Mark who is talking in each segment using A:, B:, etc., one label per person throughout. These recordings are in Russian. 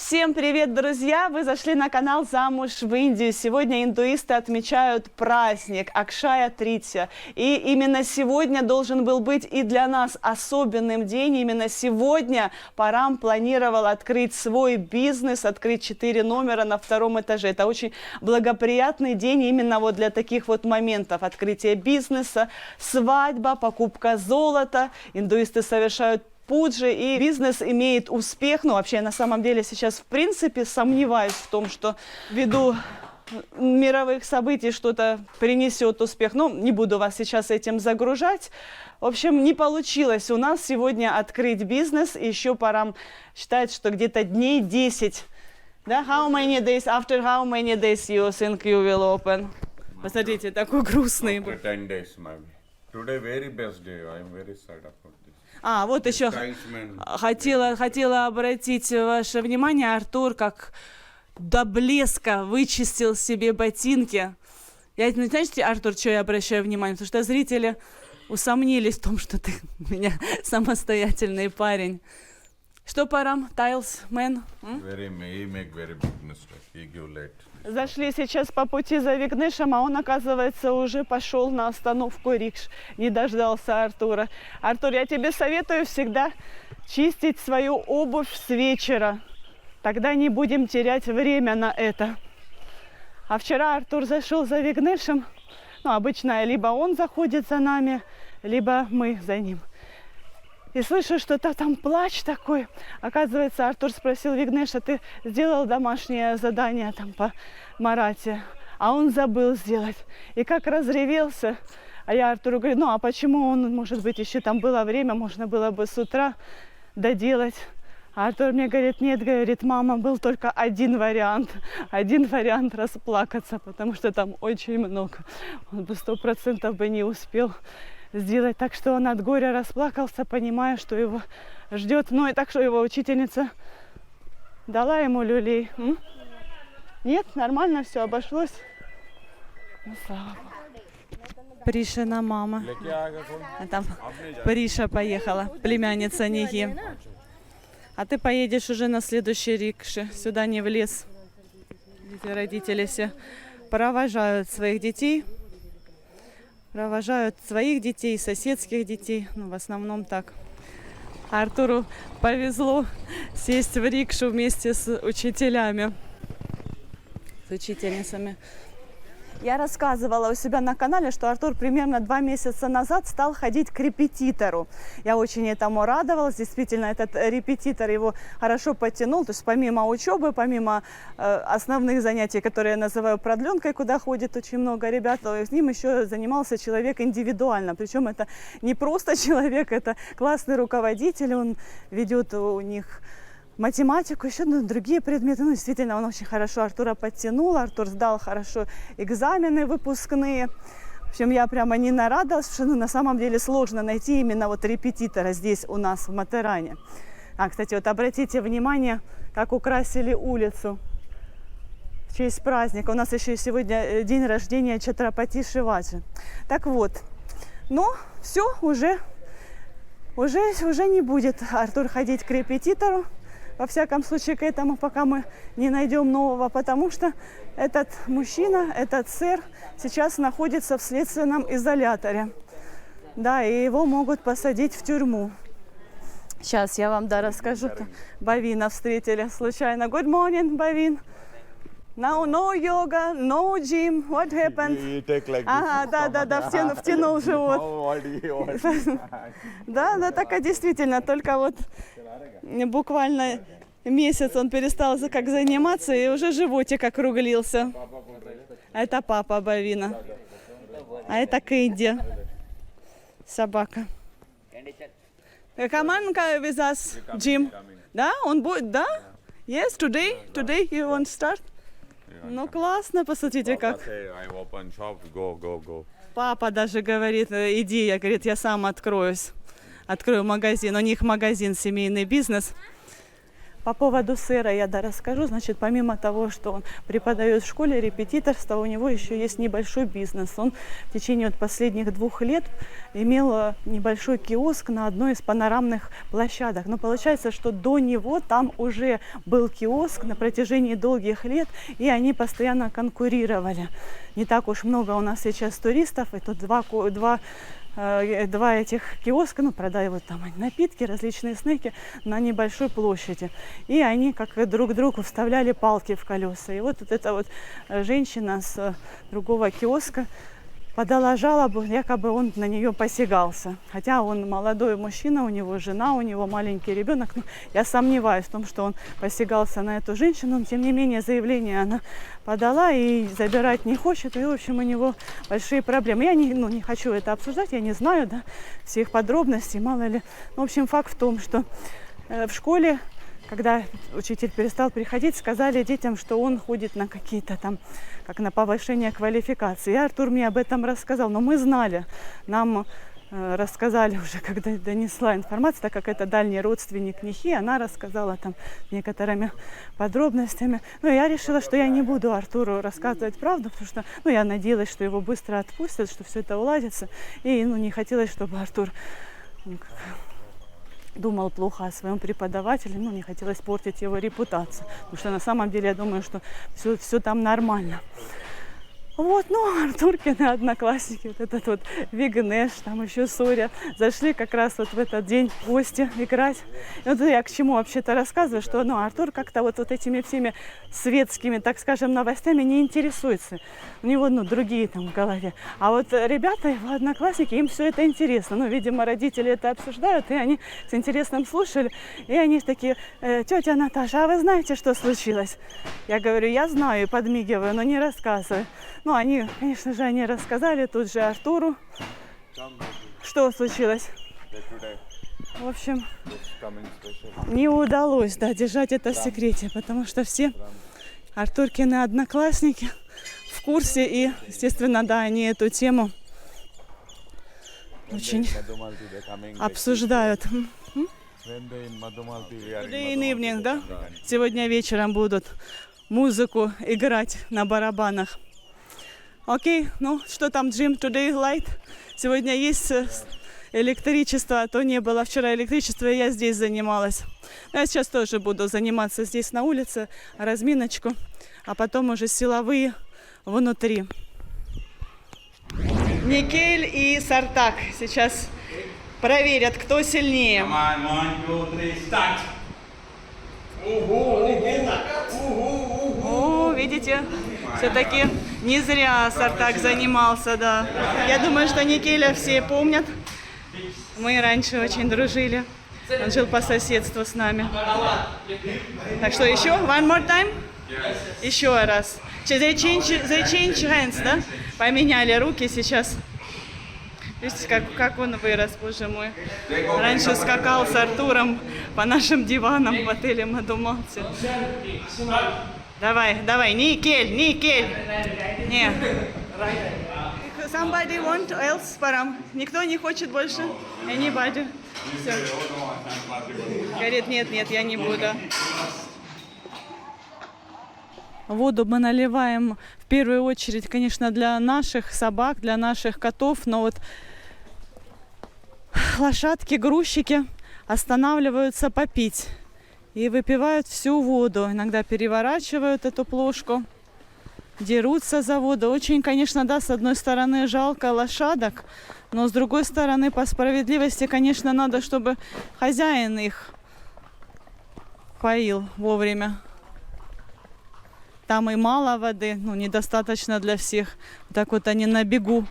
A: Всем привет, друзья! Вы зашли на канал «Замуж в Индию». Сегодня индуисты отмечают праздник Акшая Тритья. И именно сегодня должен был быть и для нас особенным день. Именно сегодня Парам планировал открыть свой бизнес, открыть 4 номера на 2-м этаже. Это очень благоприятный день именно вот для таких вот моментов. Открытие бизнеса, свадьба, покупка золота. Индуисты совершают пуджи, и бизнес имеет успех. Ну, вообще, на самом деле, сейчас, в принципе, сомневаюсь в том, что ввиду мировых событий что-то принесет успех. Но не буду вас сейчас этим загружать. В общем, не получилось у нас сегодня открыть бизнес. Еще пора считать, что где-то дней 10. Да? How many days, after how many days you think you will open? Посмотрите, такой грустный.
B: After 10 days, maybe. Today very best day. I am very sad about this.
A: А, вот еще хотела обратить ваше внимание, Артур, как до блеска вычистил себе ботинки. Знаете, Артур, что я обращаю внимание? Потому что зрители усомнились в том, что ты у меня самостоятельный парень. Что Парам? Tiles man?
B: He make very big mistake. He give late.
A: Зашли сейчас по пути за Вигнешем, а он, оказывается, уже пошел на остановку рикш. Не дождался Артура. Артур, я тебе советую всегда чистить свою обувь с вечера. Тогда не будем терять время на это. А вчера Артур зашел за Вигнешем. Ну, обычно либо он заходит за нами, либо мы за ним. И слышу, что-то там плач такой. Оказывается, Артур спросил Вигнеша: ты сделал домашнее задание там по Марате? А он забыл сделать. И как разревелся. А я Артуру говорю: ну а почему он, может быть, еще там было время, можно было бы с утра доделать. А Артур мне говорит: нет, говорит, мама, был только один вариант расплакаться, потому что там очень много. Он бы 100% бы не успел сделать. Так что он от горя расплакался, понимая, что его ждет. Ну и так, что его учительница дала ему люлей. Нет, нормально все обошлось. Ну, слава Богу. Пришина мама. А там Приша поехала, племянница Ниги. А ты поедешь уже на следующей рикше, сюда не в лес. Эти родители все провожают своих детей. Провожают своих детей, соседских детей. Ну, в основном так. А Артуру повезло сесть в рикшу вместе с учителями, с учительницами. Я рассказывала у себя на канале, что Артур примерно 2 месяца назад стал ходить к репетитору. Я очень этому радовалась. Действительно, этот репетитор его хорошо подтянул. То есть помимо учебы, помимо основных занятий, которые я называю продленкой, куда ходит очень много ребят, с ним еще занимался человек индивидуально. Причем это не просто человек, это классный руководитель. Он ведет у них математику, еще другие предметы. Ну, действительно, он очень хорошо Артура подтянул. Артур сдал хорошо экзамены выпускные. В общем, я прямо не нарадовалась, потому что на самом деле сложно найти именно вот репетитора здесь у нас в Матеране. А, кстати, вот обратите внимание, как украсили улицу в честь праздника. У нас еще сегодня день рождения Чатрапати Шиваджи. Так вот, но все, уже не будет Артур ходить к репетитору. Во всяком случае, к этому, пока мы не найдем нового, потому что этот мужчина, этот сэр сейчас находится в следственном изоляторе. Да, и его могут посадить в тюрьму. Сейчас я вам расскажу. Бавина встретили случайно. Good morning, Бавин. Now no yoga, no gym. What happened?
C: You take like
A: ага, да, втянул живот. Да, так и действительно, только вот буквально месяц он перестал как заниматься, и уже животик округлился. А это папа Бавина. А это Кэнди, собака. Come on with us, Jim. Да, он будет, да? Yes, today you want to start? Ну, классно, посмотрите, как.
B: I open shop, go.
A: Папа даже говорит: иди, я сам открою магазин. У них магазин, семейный бизнес. По поводу сэра я расскажу. Значит, помимо того, что он преподает в школе репетиторства, у него еще есть небольшой бизнес. Он в течение последних 2 лет имел небольшой киоск на одной из панорамных площадок. Но получается, что до него там уже был киоск на протяжении долгих лет, и они постоянно конкурировали. Не так уж много у нас сейчас туристов, и тут два этих киоска, продают там напитки, различные снеки на небольшой площади. И они как друг другу вставляли палки в колеса. И вот эта вот женщина с другого киоска подала жалобу, якобы он на нее посягался. Хотя он молодой мужчина, у него жена, у него маленький ребенок. Я сомневаюсь в том, что он посягался на эту женщину. Но, тем не менее, заявление она подала и забирать не хочет. И, в общем, у него большие проблемы. Я не хочу это обсуждать, я не знаю всех подробностей, мало ли. В общем, факт в том, что в школе, когда учитель перестал приходить, сказали детям, что он ходит на какие-то там, как на повышение квалификации. И Артур мне об этом рассказал, но мы знали, нам рассказали уже, когда донесла информация, так как это дальний родственник Нихи, она рассказала там некоторыми подробностями. Я решила, что я не буду Артуру рассказывать правду, потому что я надеялась, что его быстро отпустят, что все это уладится. И не хотелось, чтобы Артур думал плохо о своем преподавателе, не хотелось портить его репутацию, потому что на самом деле я думаю, что все там нормально. Артуркины одноклассники, вот этот вот Вигнеш, там еще Соря, зашли как раз в этот день в гости играть. И я к чему вообще-то рассказываю, что Артур как-то вот этими всеми светскими, так скажем, новостями не интересуется. У него, другие там в голове. А вот ребята, его одноклассники, им все это интересно. Видимо, родители это обсуждают, и они с интересом слушали. И они такие: тетя Наташа, а вы знаете, что случилось? Я говорю: я знаю, и подмигиваю, но не рассказываю. Они, конечно же, они рассказали тут же Артуру, что случилось. В общем, не удалось, держать это в секрете, потому что все Артуркины одноклассники в курсе и, естественно, они эту тему очень обсуждают. Today evening, да? Сегодня вечером будут музыку играть на барабанах. Окей, что там, Джим, today light? Сегодня есть электричество, а то не было вчера электричества, и я здесь занималась. Я сейчас тоже буду заниматься здесь на улице, разминочку, а потом уже силовые внутри. Никель и Сартак сейчас проверят, кто сильнее.
C: Come on, 1, 2, 3, start.
A: Видите? Все-таки не зря Сартак занимался, да. Я думаю, что Никеля все помнят. Мы раньше очень дружили. Он жил по соседству с нами. Так что еще? One more time? Еще раз. They change hands, да? Поменяли руки сейчас. Видите, как он вырос, боже мой. Раньше скакал с Артуром по нашим диванам в отеле Мадумалти. Давай, Никель. Не. Somebody want else, Парам? Никто не хочет больше? Anybody? Все. Говорит, нет, я не буду. Воду мы наливаем в первую очередь, конечно, для наших собак, для наших котов, но лошадки, грузчики останавливаются попить и выпивают всю воду. Иногда переворачивают эту плошку, дерутся за воду. Очень, конечно, с одной стороны жалко лошадок, но с другой стороны, по справедливости, конечно, надо, чтобы хозяин их поил вовремя. Там и мало воды, недостаточно для всех. Так они на бегу.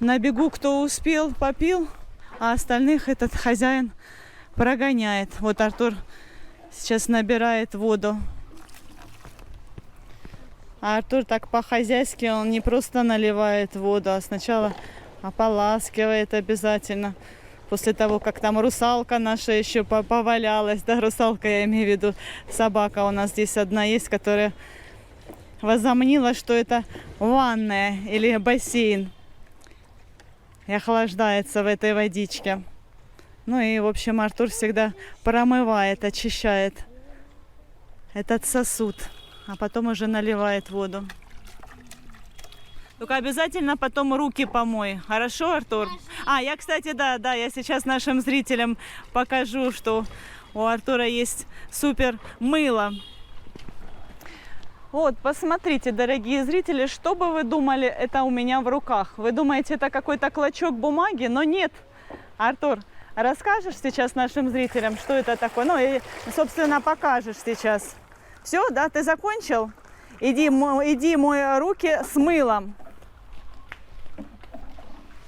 A: На бегу кто успел, попил, а остальных этот хозяин прогоняет. Артур сейчас набирает воду. А Артур так по-хозяйски, он не просто наливает воду, а сначала ополаскивает обязательно. После того, как там русалка наша еще повалялась, русалка, я имею в виду, собака у нас здесь одна есть, которая возомнила, что это ванная или бассейн, и охлаждается в этой водичке. Ну и, в общем, Артур всегда промывает, очищает этот сосуд, а потом уже наливает воду. Только обязательно потом руки помой. Хорошо, Артур? Я, кстати, да, я сейчас нашим зрителям покажу, что у Артура есть супер мыло. Вот, посмотрите, дорогие зрители, что бы вы думали, это у меня в руках. Вы думаете, это какой-то клочок бумаги, но нет. Артур, расскажешь сейчас нашим зрителям, что это такое? Ну и, собственно, покажешь сейчас. Все, да, ты закончил? Иди мой руки с мылом.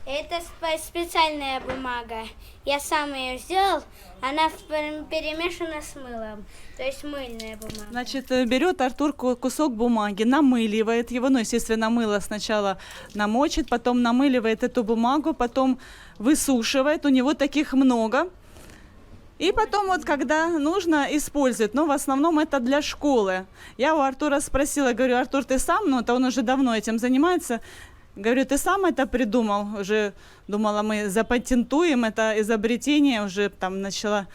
D: Это специальная бумага. Я сам ее сделал. Она перемешана с мылом. То есть мыльная бумага.
A: Значит, берет Артур кусок бумаги, намыливает его. Ну, естественно, мыло сначала намочит, потом намыливает эту бумагу, потом высушивает. У него таких много. И потом вот, когда нужно, использует. Но в основном это для школы. Я у Артура спросила, говорю, Артур, ты сам? Ну, это он уже давно этим занимается. Говорю, ты сам это придумал? Уже думала, мы запатентуем это изобретение. Уже там начала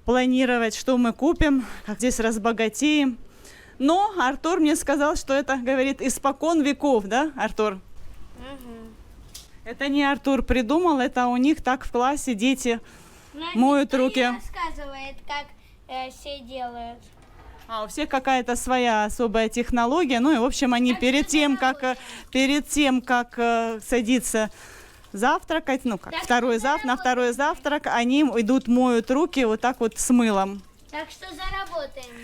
A: планировать, что мы купим, как здесь разбогатеем. Но Артур мне сказал, что это, говорит, испокон веков, да, Артур?
D: Угу.
A: Это не Артур придумал, это у них так в классе дети
D: Но
A: моют
D: никто
A: руки.
D: не рассказывает, как все делают.
A: У всех какая-то своя особая технология. Ну и, в общем, они
D: Как
A: перед тем, как садиться завтракать, ну как,
D: Так
A: на второй завтрак, они идут, моют руки вот так вот с мылом.
D: Так что заработаем.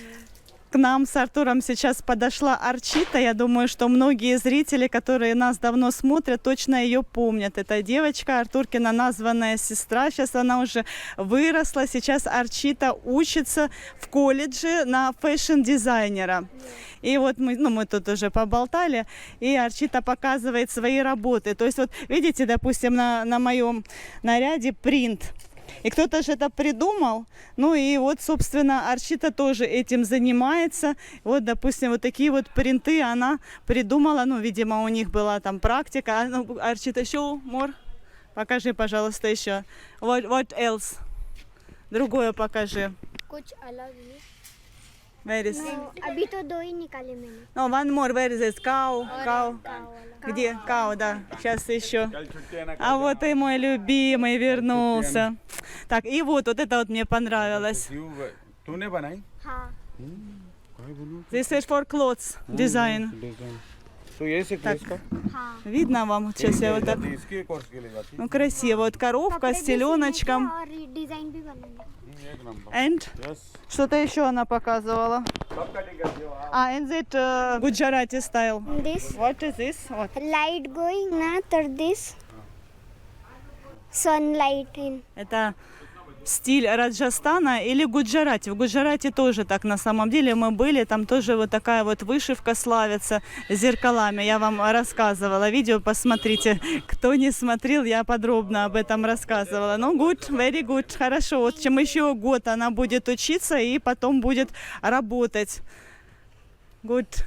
A: К нам с Артуром сейчас подошла Арчита. Я думаю, что многие зрители, которые нас давно смотрят, точно ее помнят. Это девочка Артуркина, названная сестра. Сейчас она уже выросла. Сейчас Арчита учится в колледже на фэшн-дизайнера. И вот мы тут уже поболтали, и Арчита показывает свои работы. То есть вот видите, допустим, на моем наряде принт. И кто-то же это придумал. Ну и вот, собственно, Арчита тоже этим занимается. Вот, допустим, вот такие вот принты она придумала. Ну, видимо, у них была там практика. Ну, Арчита, show more. Покажи, пожалуйста, еще. What else? Другое покажи.
E: कुछ अलग ही
A: Where is?
E: अभी तो दो ही निकाले मैंने
A: No, one more. Where is it? Cow. Где? Cow, да. Сейчас еще. А вот и мой любимый вернулся. Так, и вот это вот мне понравилось.
B: तूने बनाई?
E: हाँ
A: This is for clothes design.
B: तो ये सीखा इसका?
E: हाँ
A: Видно вам? Сейчас я вот так.
B: इसके कोर्स के लिए जाती
A: Ну, красиво. Вот коровка с теленочком.
E: और डिजाइन भी बनाना
B: है एक नंबर
A: And
B: यस
A: что-то еще она показывала.
B: कब कटिंग करती हो आप
A: And it Gujarati style.
E: this
A: What is this? What?
E: light going na तर this sunlight in
A: Это стиль Раджастана или Гуджарати. В Гуджарате тоже так на самом деле мы были. Там тоже вот такая вот вышивка славится зеркалами. Я вам рассказывала. Видео посмотрите. Кто не смотрел, я подробно об этом рассказывала. Ну, good, very good. Хорошо. Вот чем еще год она будет учиться и потом будет работать. Good.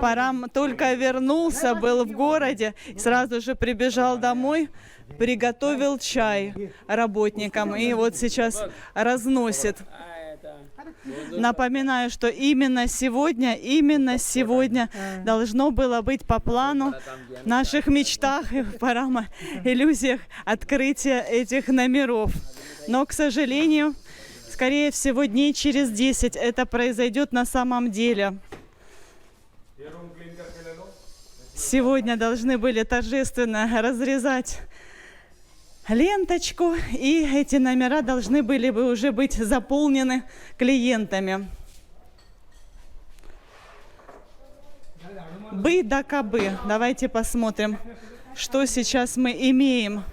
A: Парам только вернулся, был в городе, сразу же прибежал домой, приготовил чай работникам и вот сейчас разносит. Напоминаю, что именно сегодня должно было быть по плану в наших мечтах и в Парама иллюзиях открытия этих номеров. Но, к сожалению, скорее всего, дней через 10 это произойдет на самом деле. Сегодня должны были торжественно разрезать ленточку, и эти номера должны были бы уже быть заполнены клиентами. Бы да кабы. Давайте посмотрим, что сейчас мы имеем.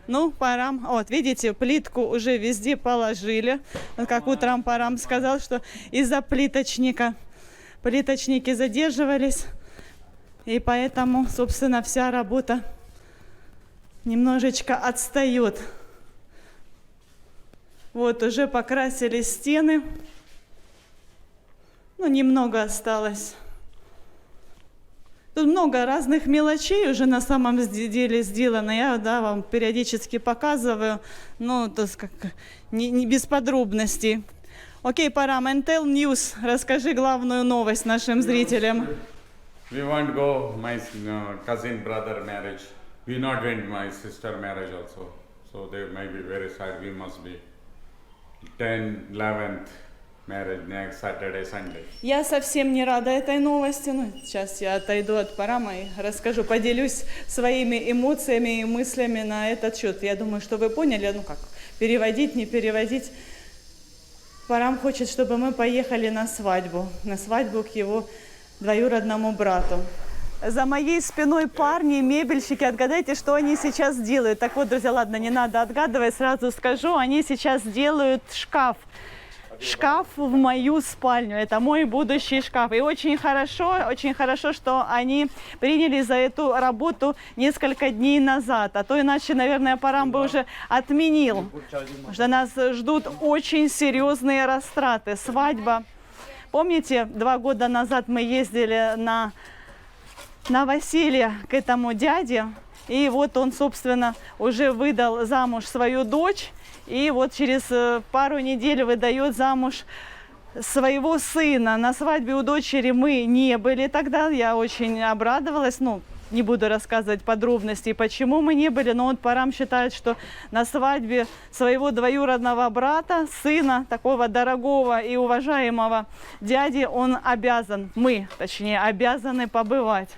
A: Ну, Парам, вот видите, плитку уже везде положили. Вот как утром Парам сказал, что из-за плиточника плиточники задерживались. И поэтому, собственно, вся работа немножечко отстает. Вот уже покрасили стены. Ну, немного осталось. Тут много разных мелочей уже на самом деле сделано. Я вам периодически показываю, но то есть как не без подробностей. Окей, Парам, Intel News. Расскажи главную новость нашим зрителям.
B: We want to go my cousin brother marriage. We not went my sister marriage also. So they might be very sad. We must be 10, 11th marriage next Saturday, Sunday.
A: Я совсем не рада этой новости. Ну, сейчас я отойду от Парама и расскажу, поделюсь своими эмоциями и мыслями на этот счет. Я думаю, что вы поняли, ну как, переводить, не переводить. Парам хочет, чтобы мы поехали на свадьбу к его двоюродному брату. За моей спиной парни, мебельщики, отгадайте, что они сейчас делают. Так вот, друзья, ладно, не надо отгадывать, сразу скажу, они сейчас делают шкаф. Шкаф в мою спальню, это мой будущий шкаф. И очень хорошо, что они принялись за эту работу несколько дней назад. А то иначе, наверное, Парам бы уже отменил. Потому что нас ждут очень серьезные растраты. Свадьба. Помните, 2 года назад мы ездили на новоселье к этому дяде. И вот он, собственно, уже выдал замуж свою дочь. И вот через пару недель выдает замуж своего сына. На свадьбе у дочери мы не были тогда. Я очень обрадовалась. Ну, не буду рассказывать подробностей, почему мы не были. Но вот Парам считает, что на свадьбе своего двоюродного брата, сына, такого дорогого и уважаемого дяди, он обязан, мы, точнее, обязаны побывать.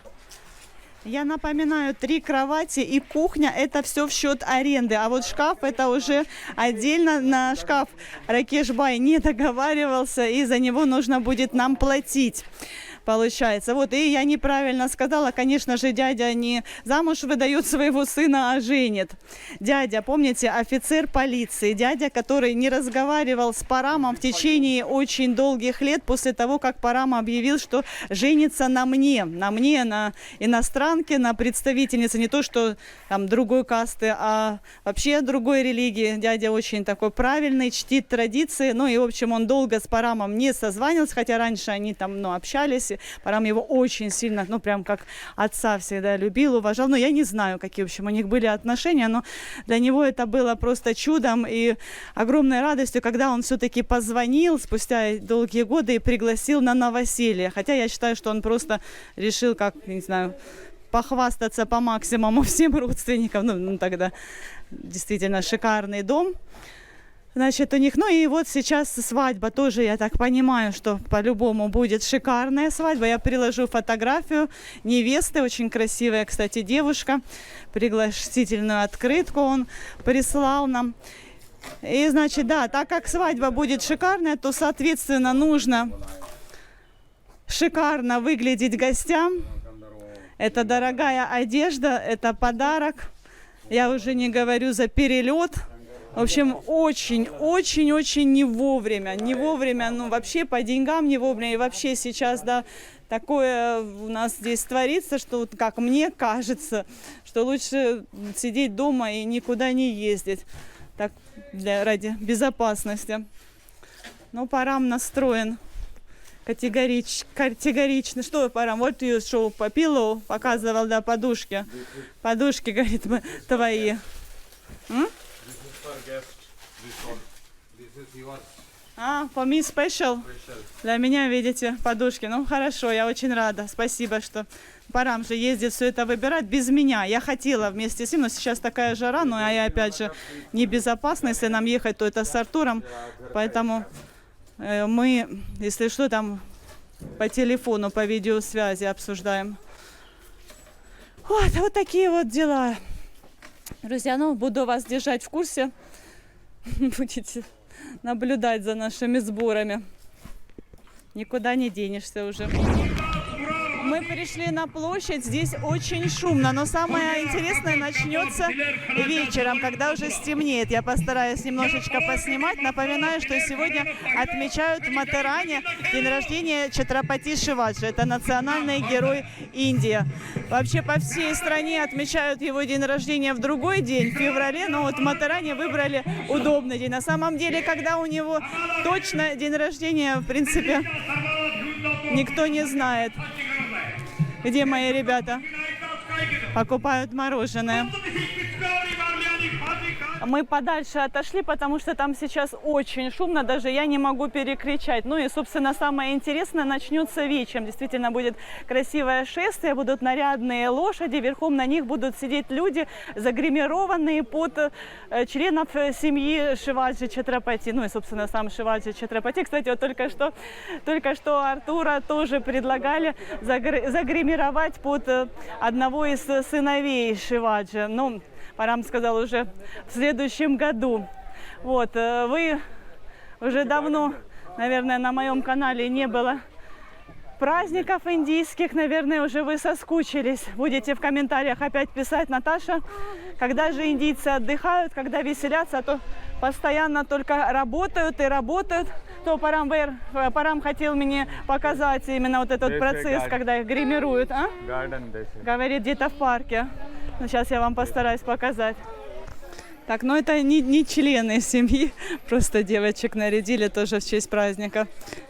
A: Я напоминаю, 3 кровати и кухня – это все в счет аренды. А вот шкаф – это уже отдельно. На шкаф Ракешбай не договаривался, и за него нужно будет нам платить. Получается. Вот, и я неправильно сказала, конечно же, дядя не замуж выдает своего сына, а женит. Дядя, помните, офицер полиции, дядя, который не разговаривал с Парамом в течение очень долгих лет после того, как Парам объявил, что женится на мне, на иностранке, на представительнице, не то что там другой касты, а вообще другой религии. Дядя очень такой правильный, чтит традиции, ну и, в общем, он долго с Парамом не созванивался, хотя раньше они там, общались. Парам его очень сильно, прям как отца всегда любил, уважал. Но я не знаю, какие, в общем, у них были отношения, но для него это было просто чудом и огромной радостью, когда он все-таки позвонил спустя долгие годы и пригласил на новоселье. Хотя я считаю, что он просто решил, похвастаться по максимуму всем родственникам. Ну, тогда действительно шикарный дом. Значит, у них, и вот сейчас свадьба тоже, я так понимаю, что по-любому будет шикарная свадьба. Я приложу фотографию невесты, очень красивая, кстати, девушка. Пригласительную открытку он прислал нам. И, значит, да, так как свадьба будет шикарная, то, соответственно, нужно шикарно выглядеть гостям. Это дорогая одежда, это подарок. Я уже не говорю за перелет. В общем, очень не вовремя, вообще по деньгам не вовремя. И вообще сейчас, такое у нас здесь творится, что, как мне кажется, что лучше сидеть дома и никуда не ездить, так, ради безопасности. Но Парам настроен категорично. Что, Парам, вот you show по пилу, показывал, подушки. Подушки, говорит, твои. For me special? Для меня, видите, подушки. Ну, хорошо, я очень рада. Спасибо, что Парам же ездит все это выбирать без меня. Я хотела вместе с ним, но сейчас такая жара, я опять же небезопасно. Если нам ехать, то это с Артуром. Поэтому мы, если что, там по телефону, по видеосвязи обсуждаем. Вот такие вот дела. Друзья, буду вас держать в курсе. Будете наблюдать за нашими сборами. Никуда не денешься уже. Мы пришли на площадь, здесь очень шумно, но самое интересное начнется вечером, когда уже стемнеет. Я постараюсь немножечко поснимать. Напоминаю, что сегодня отмечают в Матеране день рождения Чхатрапати Шиваджи. Это национальный герой Индии. Вообще по всей стране отмечают его день рождения в другой день, в феврале, но вот в Матеране выбрали удобный день. На самом деле, когда у него точно день рождения, в принципе, никто не знает. Где мои ребята? Покупают мороженое. Мы подальше отошли, потому что там сейчас очень шумно, даже я не могу перекричать. Ну и, собственно, самое интересное начнется вечером. Действительно будет красивое шествие, будут нарядные лошади, верхом на них будут сидеть люди, загримированные под членов семьи Шиваджи Чатрапати. Ну и, собственно, сам Шиваджи Чатрапати. Кстати, вот только что Артура тоже предлагали загримировать под одного из сыновей Шиваджи. Ну, Парам сказал уже в следующем году. Вот, вы уже давно, наверное, на моем канале не было праздников индийских, наверное, уже вы соскучились. Будете в комментариях опять писать: Наташа, когда же индийцы отдыхают, когда веселятся, а то постоянно только работают и работают. То Парам хотел мне показать именно вот этот процесс, когда их гримируют. А? Говорит, где-то в парке. Ну, сейчас я вам постараюсь показать. Так, ну это не члены семьи, просто девочек нарядили тоже в честь праздника.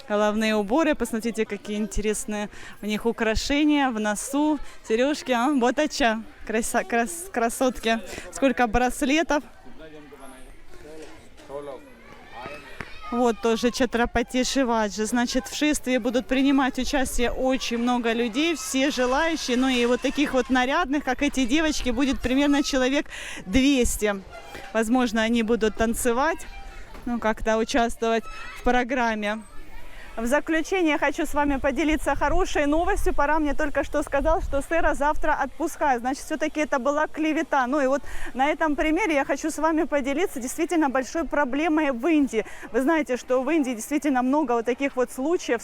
A: Головные уборы, посмотрите, какие интересные у них украшения в носу, сережки. А? Вот ача, красотки. Сколько браслетов. Вот тоже Чатрапати Шиваджи. Значит, в шествии будут принимать участие очень много людей, все желающие. Ну и вот таких вот нарядных, как эти девочки, будет примерно человек 200. Возможно, они будут танцевать, ну как-то участвовать в программе. В заключение хочу с вами поделиться хорошей новостью. Парам мне только что сказал, что сэра завтра отпускают. Значит, все-таки это была клевета. Ну и вот на этом примере я хочу с вами поделиться действительно большой проблемой в Индии. Вы знаете, что в Индии действительно много вот таких вот случаев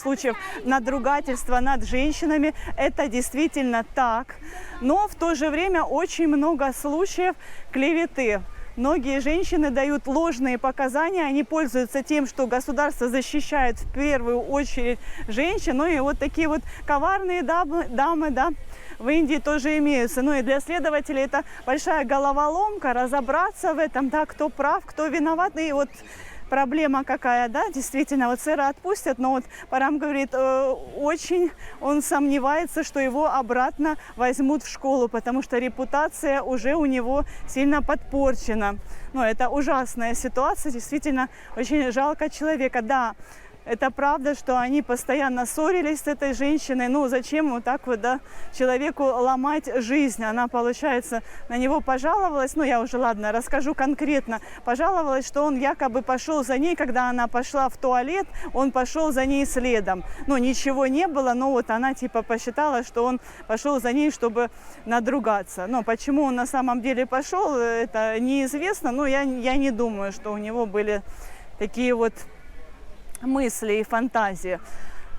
A: надругательства над женщинами. Это действительно так. Но в то же время очень много случаев клеветы. Многие женщины дают ложные показания, они пользуются тем, что государство защищает в первую очередь женщин. Ну и вот такие вот коварные дамы, да, в Индии тоже имеются. Ну и для следователей это большая головоломка, разобраться в этом, да, кто прав, кто виноват. И вот проблема какая, да, действительно, вот сэра отпустят, но вот Парам говорит, очень он сомневается, что его обратно возьмут в школу, потому что репутация уже у него сильно подпорчена. Ну, это ужасная ситуация, действительно, очень жалко человека, да. Это правда, что они постоянно ссорились с этой женщиной. Ну, зачем вот так вот, да, человеку ломать жизнь? Она, получается, на него пожаловалась. Ну, я уже, ладно, расскажу конкретно. Пожаловалась, что он якобы пошел за ней, когда она пошла в туалет, он пошел за ней следом. Ну, ничего не было, но вот она типа посчитала, что он пошел за ней, чтобы надругаться. Но почему он на самом деле пошел, это неизвестно. Но я не думаю, что у него были такие вот мысли и фантазии.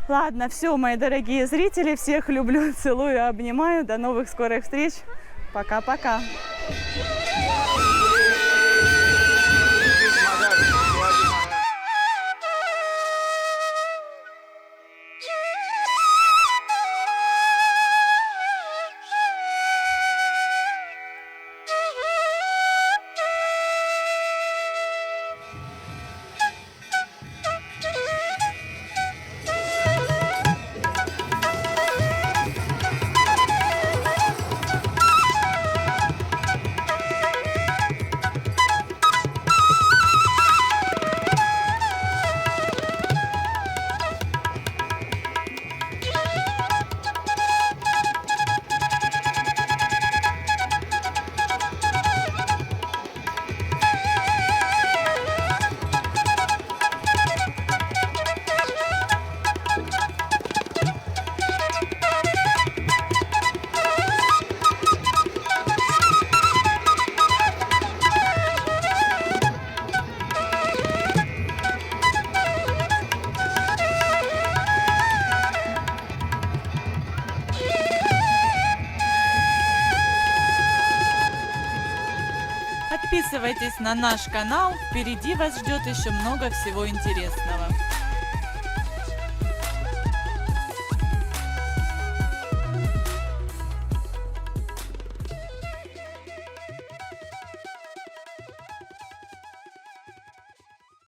A: Ладно, все, мои дорогие зрители, всех люблю, целую, обнимаю. До новых скорых встреч. Пока-пока. Подписывайтесь на наш канал, впереди вас ждет еще много всего интересного.